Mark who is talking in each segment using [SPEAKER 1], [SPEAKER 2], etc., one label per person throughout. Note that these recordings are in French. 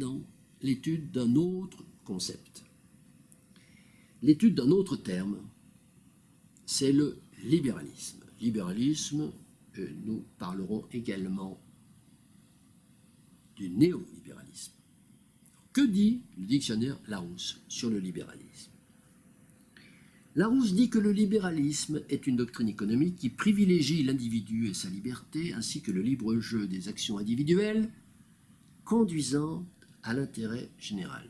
[SPEAKER 1] maintenant l'étude d'un autre concept, l'étude d'un autre terme, c'est le libéralisme. Libéralisme, nous parlerons également du néolibéralisme. Que dit le dictionnaire Larousse sur le libéralisme? Larousse dit que le libéralisme est une doctrine économique qui privilégie l'individu et sa liberté, ainsi que le libre jeu des actions individuelles, conduisant à l'intérêt général.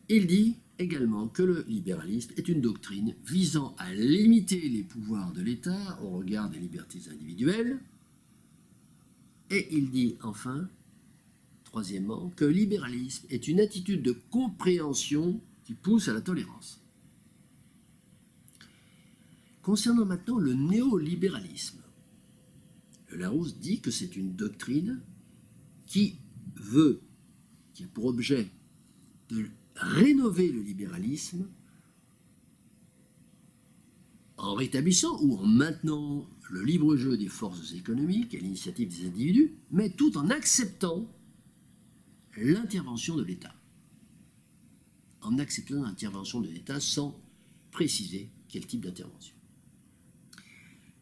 [SPEAKER 1] Il dit également que le libéralisme est une doctrine visant à limiter les pouvoirs de l'État au regard des libertés individuelles. Et il dit enfin, troisièmement, que le libéralisme est une attitude de compréhension qui pousse à la tolérance. Concernant maintenant le néolibéralisme, le Larousse dit que c'est une doctrine qui a pour objet de rénover le libéralisme en rétablissant ou en maintenant le libre jeu des forces économiques et l'initiative des individus, mais tout en acceptant l'intervention de l'État. En acceptant l'intervention de l'État sans préciser quel type d'intervention.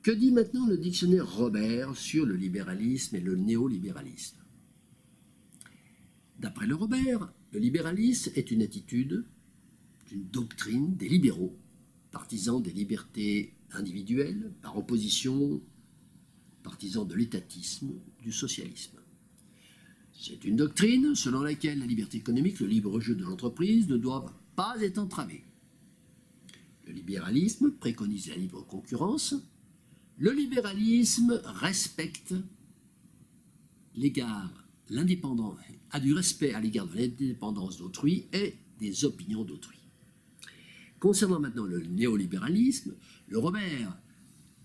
[SPEAKER 1] Que dit maintenant le dictionnaire Robert sur le libéralisme et le néolibéralisme? D'après le Robert, le libéralisme est une attitude, une doctrine des libéraux, partisans des libertés individuelles, par opposition, partisans de l'étatisme, du socialisme. C'est une doctrine selon laquelle la liberté économique, le libre jeu de l'entreprise ne doivent pas être entravés. Le libéralisme préconise la libre concurrence. Le libéralisme respecte l'indépendance, a du respect à l'égard de l'indépendance d'autrui et des opinions d'autrui. Concernant maintenant le néolibéralisme, le Robert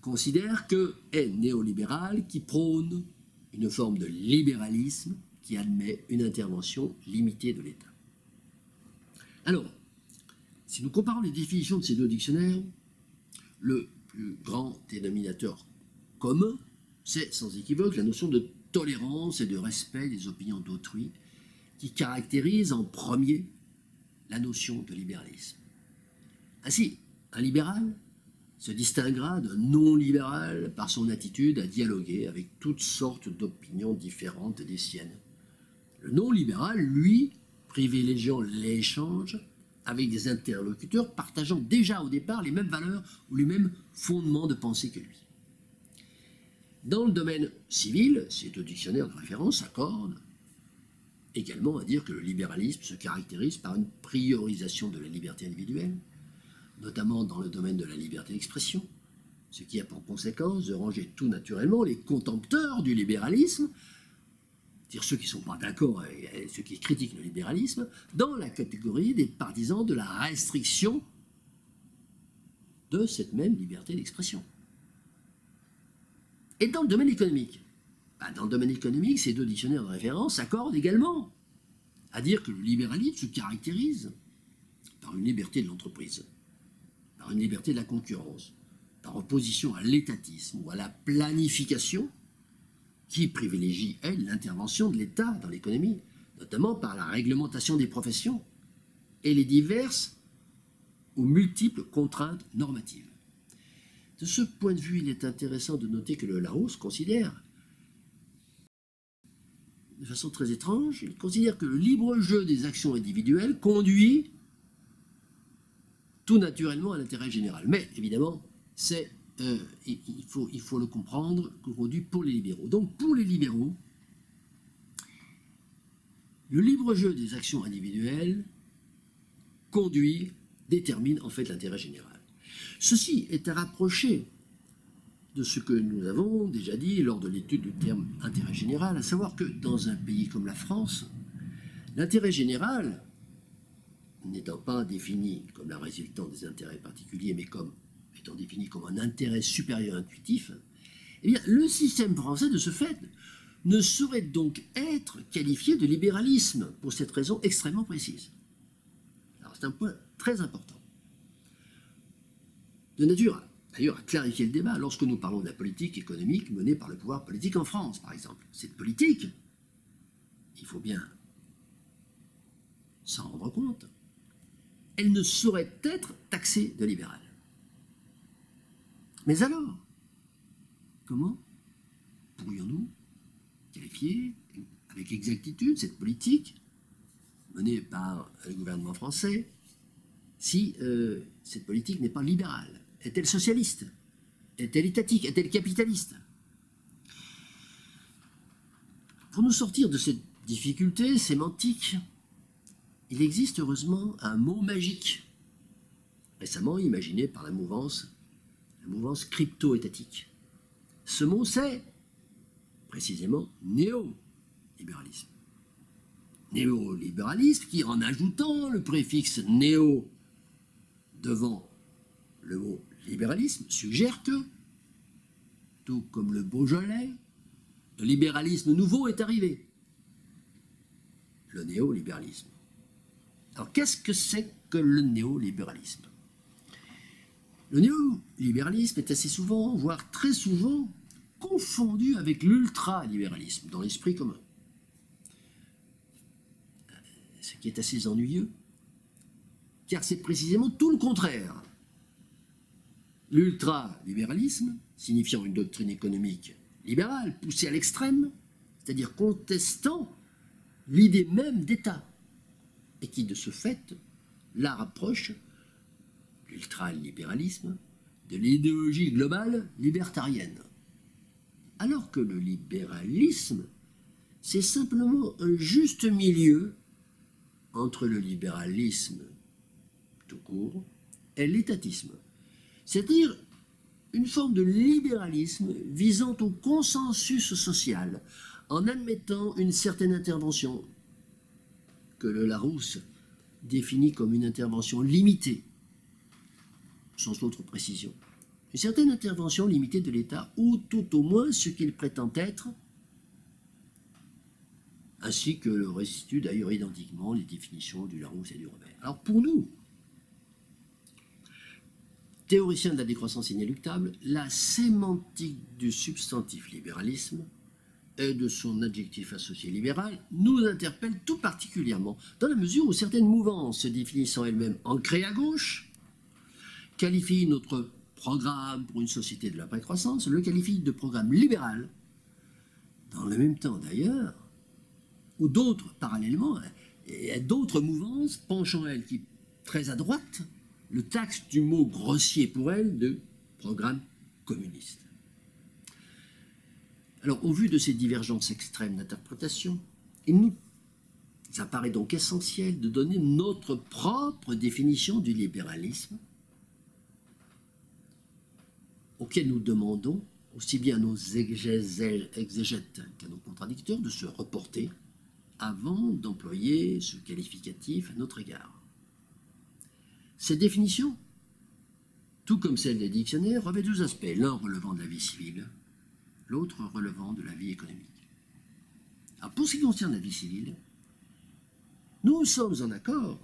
[SPEAKER 1] considère que est néolibéral qui prône une forme de libéralisme qui admet une intervention limitée de l'État. Alors, si nous comparons les définitions de ces deux dictionnaires, le plus grand dénominateur commun, c'est sans équivoque la notion de tolérance et de respect des opinions d'autrui qui caractérise en premier la notion de libéralisme. Ainsi, un libéral se distinguera d'un non-libéral par son attitude à dialoguer avec toutes sortes d'opinions différentes des siennes. Le non-libéral, lui, privilégiant l'échange avec des interlocuteurs partageant déjà au départ les mêmes valeurs ou les mêmes fondements de pensée que lui. Dans le domaine civil, ces deux dictionnaires de référence s'accordent également à dire que le libéralisme se caractérise par une priorisation de la liberté individuelle, notamment dans le domaine de la liberté d'expression, ce qui a pour conséquence de ranger tout naturellement les contempteurs du libéralisme, c'est-à-dire ceux qui ne sont pas d'accord et ceux qui critiquent le libéralisme, dans la catégorie des partisans de la restriction de cette même liberté d'expression. Et dans le domaine économique, dans le domaine économique, ces deux dictionnaires de référence s'accordent également à dire que le libéralisme se caractérise par une liberté de l'entreprise, par une liberté de la concurrence, par opposition à l'étatisme ou à la planification qui privilégie, elle, l'intervention de l'État dans l'économie, notamment par la réglementation des professions et les diverses ou multiples contraintes normatives. De ce point de vue, il est intéressant de noter que le Larousse considère, de façon très étrange, il considère que le libre jeu des actions individuelles conduit tout naturellement à l'intérêt général. Mais évidemment, il faut le comprendre aujourd'hui pour les libéraux. Donc pour les libéraux, le libre jeu des actions individuelles détermine en fait l'intérêt général. Ceci est à rapprocher de ce que nous avons déjà dit lors de l'étude du terme intérêt général, à savoir que dans un pays comme la France, l'intérêt général, n'étant pas défini comme la résultante des intérêts particuliers, mais comme étant défini comme un intérêt supérieur intuitif, eh bien, le système français, de ce fait, ne saurait donc être qualifié de libéralisme, pour cette raison extrêmement précise. Alors, c'est un point très important. De nature, d'ailleurs, à clarifier le débat, lorsque nous parlons de la politique économique menée par le pouvoir politique en France, par exemple. Cette politique il faut bien s'en rendre compte, elle ne saurait être taxée de libérale. Mais alors, comment pourrions-nous qualifier avec exactitude cette politique menée par le gouvernement français si cette politique n'est pas libérale? Est-elle socialiste? Est-elle étatique? Est-elle capitaliste? Pour nous sortir de cette difficulté sémantique, il existe heureusement un mot magique, récemment imaginé par la mouvance crypto-étatique. Ce mot, c'est précisément néolibéralisme. Néolibéralisme qui, en ajoutant le préfixe néo devant le mot libéralisme, suggère que, tout comme le Beaujolais, le libéralisme nouveau est arrivé. Le néolibéralisme. Alors, qu'est-ce que c'est que le néolibéralisme? Le néolibéralisme est assez souvent, voire très souvent, confondu avec l'ultralibéralisme dans l'esprit commun. Ce qui est assez ennuyeux, car c'est précisément tout le contraire. L'ultralibéralisme, signifiant une doctrine économique libérale poussée à l'extrême, c'est-à-dire contestant l'idée même d'État, et qui, de ce fait, la rapproche, l'ultralibéralisme, de l'idéologie globale libertarienne. Alors que le libéralisme, c'est simplement un juste milieu entre le libéralisme tout court et l'étatisme. C'est-à-dire une forme de libéralisme visant au consensus social, en admettant une certaine intervention que le Larousse définit comme une intervention limitée, sans autre précision. Une certaine intervention limitée de l'État, ou tout au moins ce qu'il prétend être, ainsi que le restituent d'ailleurs identiquement les définitions du Larousse et du Robert. Alors pour nous, théoriciens de la décroissance inéluctable, la sémantique du substantif libéralisme et de son adjectif associé libéral nous interpelle tout particulièrement, dans la mesure où certaines mouvances se définissant elles-mêmes ancrées à gauche qualifient notre programme pour une société de la précroissance, le qualifient de programme libéral, dans le même temps d'ailleurs, ou d'autres, parallèlement, et d'autres mouvances penchant elles qui, très à droite, le taxe du mot grossier pour elles de programme communiste. Alors, au vu de ces divergences extrêmes d'interprétation, il nous apparaît donc essentiel de donner notre propre définition du libéralisme, auquel nous demandons, aussi bien à nos exégètes qu'à nos contradicteurs, de se reporter avant d'employer ce qualificatif à notre égard. Cette définition, tout comme celle des dictionnaires, revêt deux aspects, l'un relevant de la vie civile, l'autre relevant de la vie économique. Alors, pour ce qui concerne la vie civile, nous sommes en accord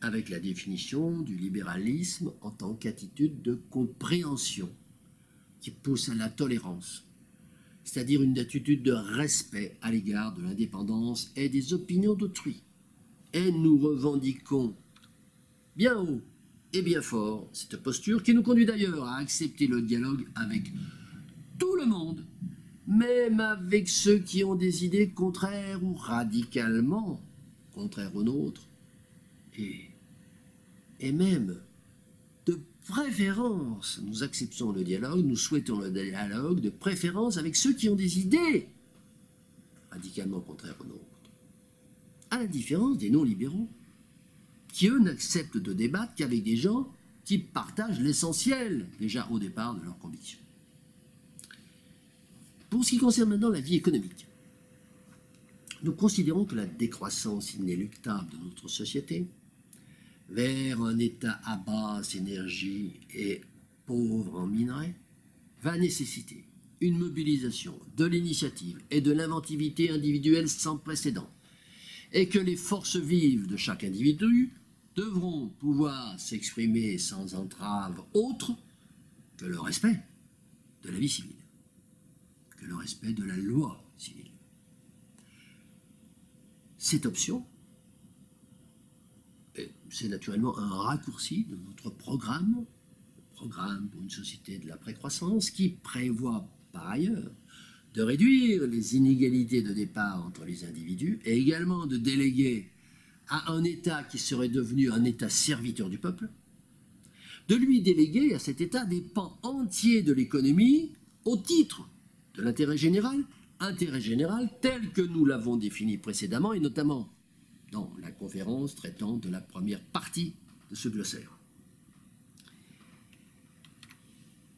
[SPEAKER 1] avec la définition du libéralisme en tant qu'attitude de compréhension qui pousse à la tolérance, c'est-à-dire une attitude de respect à l'égard de l'indépendance et des opinions d'autrui. Et nous revendiquons bien haut et bien fort cette posture qui nous conduit d'ailleurs à accepter le dialogue avec tout le monde, même avec ceux qui ont des idées contraires ou radicalement contraires aux nôtres, et même de préférence, nous acceptons le dialogue, nous souhaitons le dialogue de préférence avec ceux qui ont des idées radicalement contraires aux nôtres, à la différence des non-libéraux, qui eux n'acceptent de débattre qu'avec des gens qui partagent l'essentiel déjà au départ de leurs convictions. Pour ce qui concerne maintenant la vie économique, nous considérons que la décroissance inéluctable de notre société vers un État à basse énergie et pauvre en minerais va nécessiter une mobilisation de l'initiative et de l'inventivité individuelle sans précédent, et que les forces vives de chaque individu devront pouvoir s'exprimer sans entrave autre que le respect de la vie civile, que le respect de la loi civile. cette option, c'est naturellement un raccourci de notre programme pour une société de la précroissance, qui prévoit par ailleurs de réduire les inégalités de départ entre les individus et également de déléguer à un État qui serait devenu un État serviteur du peuple, de lui déléguer à cet État des pans entiers de l'économie au titre de l'intérêt général tel que nous l'avons défini précédemment, et notamment dans la conférence traitant de la première partie de ce glossaire.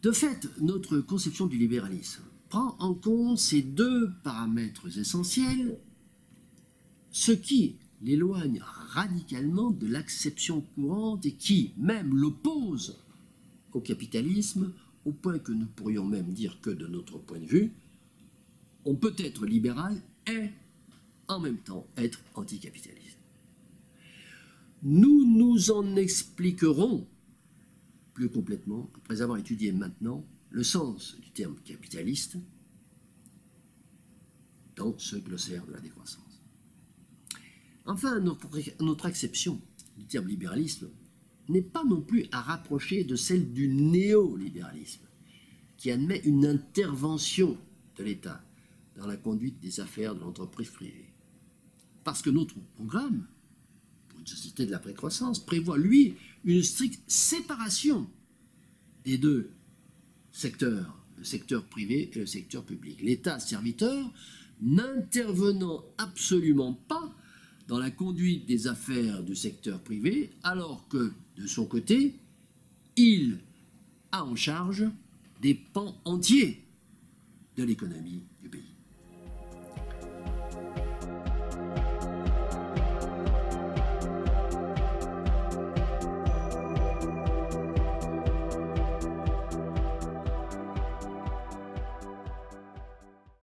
[SPEAKER 1] De fait, notre conception du libéralisme prend en compte ces deux paramètres essentiels, ce qui l'éloigne radicalement de l'acception courante et qui même l'oppose au capitalisme, au point que nous pourrions même dire que, de notre point de vue, on peut être libéral et en même temps être anticapitaliste. Nous nous en expliquerons plus complètement après avoir étudié maintenant le sens du terme capitaliste dans ce glossaire de la décroissance. Enfin, notre acception du terme libéralisme n'est pas non plus à rapprocher de celle du néolibéralisme, qui admet une intervention de l'État dans la conduite des affaires de l'entreprise privée. Parce que notre programme, pour une société de la précroissance, prévoit, lui, une stricte séparation des deux secteurs, le secteur privé et le secteur public. L'État serviteur n'intervenant absolument pas dans la conduite des affaires du secteur privé, alors que, de son côté, il a en charge des pans entiers de l'économie du pays.